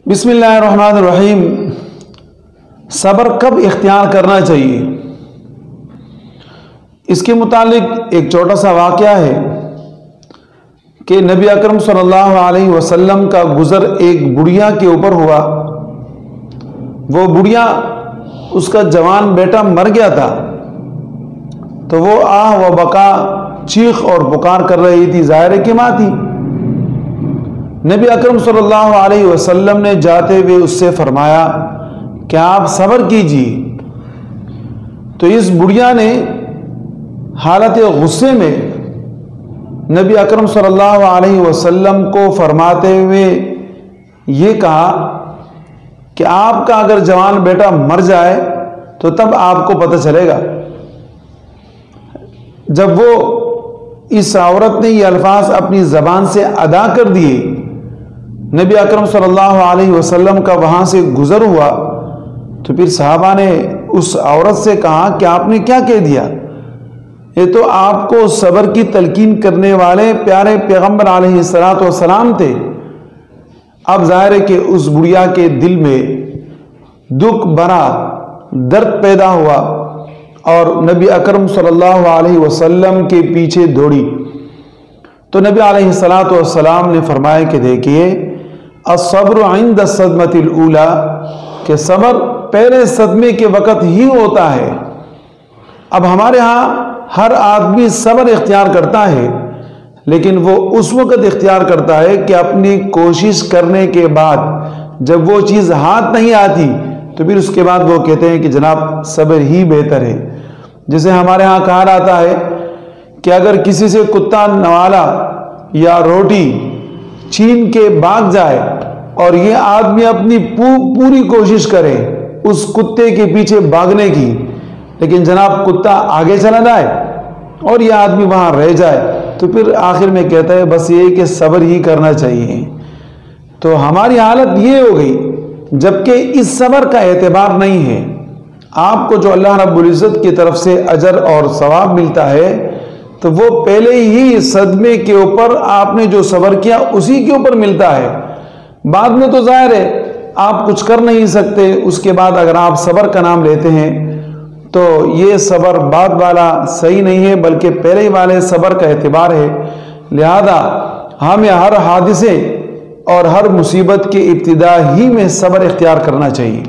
بسم اللہ الرحمن الرحیم۔ صبر کب اختیار کرنا چاہیے، اس کے متعلق ایک چھوٹا سا واقعہ ہے کہ نبی اکرم صلی اللہ علیہ وسلم کا گزر ایک بڑھیا کے اوپر ہوا۔ وہ بڑھیا، اس کا جوان بیٹا مر گیا تھا، تو وہ آہ و بکا، چیخ اور پکار کر رہی تھی، ظاہر ہے کہ ماں تھی۔ نبی اکرم صلی اللہ علیہ وسلم نے جاتے ہوئے اس سے فرمایا کہ آپ صبر کیجیے۔ تو اس بڑھیا نے حالت غصے میں نبی اکرم صلی اللہ علیہ وسلم کو فرماتے ہوئے یہ کہا کہ آپ کا اگر جوان بیٹا مر جائے تو تب آپ کو پتہ چلے گا۔ جب وہ اس عورت نے یہ الفاظ اپنی زبان سے ادا کر دیے، نبی اکرم صلی اللہ علیہ وسلم کا وہاں سے گزر ہوا، تو پھر صحابہ نے اس عورت سے کہا کہ آپ نے کیا کہہ دیا؟ یہ تو آپ کو صبر کی تلقین کرنے والے پیارے پیغمبر علیہ السلام تھے۔ اب ظاہر ہے کہ اس بڑھیا کے دل میں دکھ بھرا درد پیدا ہوا اور نبی اکرم صلی اللہ علیہ وسلم کے پیچھے دوڑی۔ تو نبی علیہ السلام نے فرمایا کہ دیکھیے، الصبر عند الصدمۃ الاولی، کہ صبر پہلے صدمے کے وقت ہی ہوتا ہے۔ اب ہمارے ہاں ہر آدمی صبر اختیار کرتا ہے، لیکن وہ اس وقت اختیار کرتا ہے کہ اپنی کوشش کرنے کے بعد جب وہ چیز ہاتھ نہیں آتی تو پھر اس کے بعد وہ کہتے ہیں کہ جناب صبر ہی بہتر ہے۔ جسے ہمارے ہاں کہا جاتا ہے کہ اگر کسی سے کتا نوالا یا روٹی چھین کے بھاگ جائے اور یہ آدمی اپنی پوری کوشش کرے اس کتے کے پیچھے بھاگنے کی، لیکن جناب کتا آگے چلا جائے اور یہ آدمی وہاں رہ جائے، تو پھر آخر میں کہتا ہے بس یہ کہ صبر ہی کرنا چاہیے۔ تو ہماری حالت یہ ہو گئی، جبکہ اس صبر کا اعتبار نہیں ہے۔ آپ کو جو اللہ رب العزت کی طرف سے اجر اور ثواب ملتا ہے تو وہ پہلے ہی صدمے کے اوپر آپ نے جو صبر کیا اسی کے اوپر ملتا ہے۔ بعد میں تو ظاہر ہے آپ کچھ کر نہیں سکتے، اس کے بعد اگر آپ صبر کا نام لیتے ہیں تو یہ صبر بعد والا صحیح نہیں ہے، بلکہ پہلے والے صبر کا اعتبار ہے۔ لہذا ہمیں ہر حادثے اور ہر مصیبت کے ابتدا ہی میں صبر اختیار کرنا چاہیے۔